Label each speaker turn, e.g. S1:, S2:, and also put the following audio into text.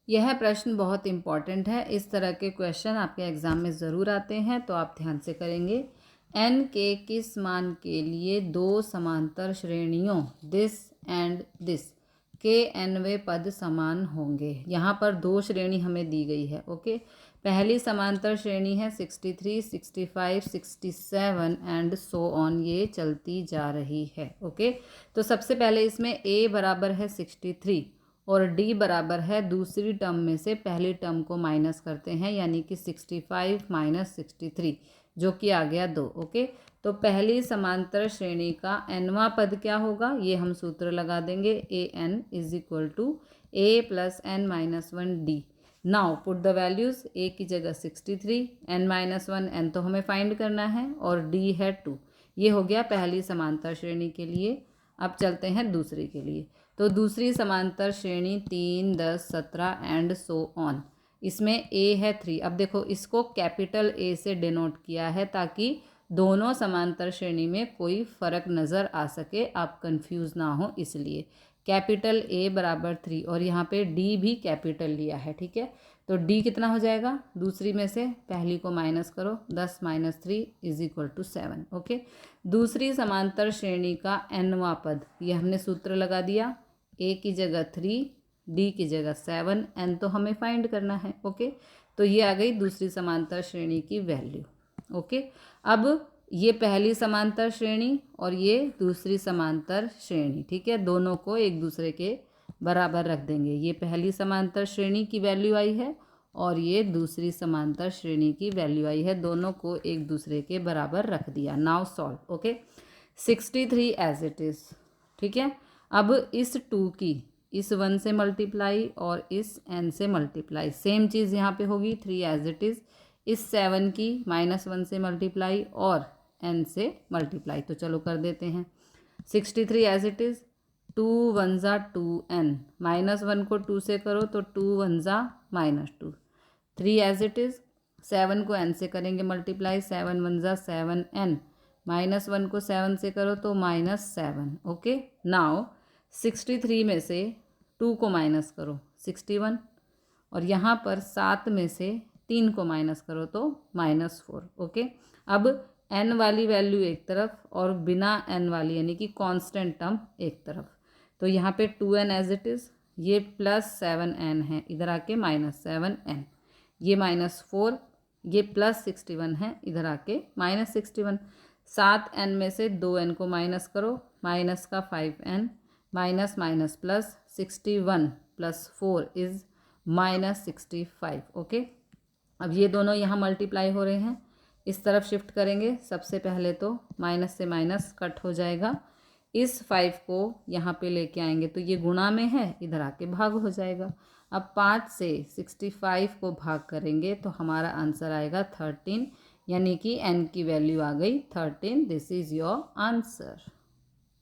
S1: यह प्रश्न बहुत इम्पॉर्टेंट है। इस तरह के क्वेश्चन आपके एग्ज़ाम में ज़रूर आते हैं, तो आप ध्यान से करेंगे। n के किस मान के लिए दो समांतर श्रेणियों दिस एंड दिस के nवें पद समान होंगे। यहाँ पर दो श्रेणी हमें दी गई है। ओके, पहली समांतर श्रेणी है 63, 65, 67 एंड सो ऑन, ये चलती जा रही है। ओके, तो सबसे पहले इसमें a बराबर है 63 और d बराबर है दूसरी टर्म में से पहली टर्म को माइनस करते हैं, यानी कि 65 माइनस 63 जो कि आ गया 2। ओके, तो पहली समांतर श्रेणी का nवां पद क्या होगा, ये हम सूत्र लगा देंगे। A N is equal to A plus N minus one D. Now put the values, A की जगह 63, n माइनस वन, एन तो हमें फाइंड करना है, और d है 2। ये हो गया पहली समांतर श्रेणी के लिए। अब चलते हैं दूसरी के लिए। तो दूसरी समांतर श्रेणी 3, 10, 17 एंड सो ऑन। इसमें a है 3। अब देखो, इसको कैपिटल A से डिनोट किया है ताकि दोनों समांतर श्रेणी में कोई फ़र्क नज़र आ सके, आप कंफ्यूज ना हो, इसलिए कैपिटल A बराबर 3, और यहाँ पे D भी कैपिटल लिया है। ठीक है, तो D कितना हो जाएगा, दूसरी में से पहली को माइनस करो, 10 minus 3 is equal to 7। Okay, दूसरी समांतर श्रेणी का nवां पद, ये हमने सूत्र लगा दिया। A की जगह 3, D की जगह 7, n तो हमें फाइंड करना है। ओके, तो ये आ गई दूसरी समांतर श्रेणी की वैल्यू। ओके, अब ये पहली समांतर श्रेणी और ये दूसरी समांतर श्रेणी, ठीक है, दोनों को एक दूसरे के बराबर रख देंगे। ये पहली समांतर श्रेणी की वैल्यू आई है और ये दूसरी समांतर श्रेणी की वैल्यू आई है, दोनों को एक दूसरे के बराबर रख दिया। Now solve. Okay, 63 as it is. ठीक है, अब इस 2 की इस 1 से मल्टीप्लाई और इस n से मल्टीप्लाई, सेम चीज़ यहाँ पे होगी। 3 एज इट इज़, इस 7 की -1 से मल्टीप्लाई और n से मल्टीप्लाई, तो चलो कर देते हैं। 63 एज इट इज़, 2 1 ज़ा 2n, -1 को 2 से करो तो 2 1 ज़ा -2। 3 एज इट इज़, 7 को n से करेंगे मल्टीप्लाई, 7 1 ज़ा 7n, -1 को 7 से करो तो -7। ओके, नाउ 63 में से 2 को माइनस करो 61, और यहाँ पर 7 में से 3 को माइनस करो तो -4। ओके, अब n वाली वैल्यू एक तरफ और बिना n वाली यानी कि कांस्टेंट टर्म एक तरफ, तो यहाँ पे 2n एज इट इज़, ये +7n है, इधर आके -7n, ये -4, ये +61 है, इधर आके -61। 7n में से 2n को माइनस करो, माइनस का 5n, minus minus plus, 61 + 4 is -65। Okay, अब ये दोनों यहाँ मल्टीप्लाई हो रहे हैं, इस तरफ शिफ्ट करेंगे। सबसे पहले तो माइनस से माइनस कट हो जाएगा, इस 5 को यहाँ पे लेके आएंगे तो ये गुणा में है, इधर आके भाग हो जाएगा। अब 5 से 65 को भाग करेंगे तो हमारा आंसर आएगा 13, यानी कि n की वैल्यू आ गई 13। This is your answer.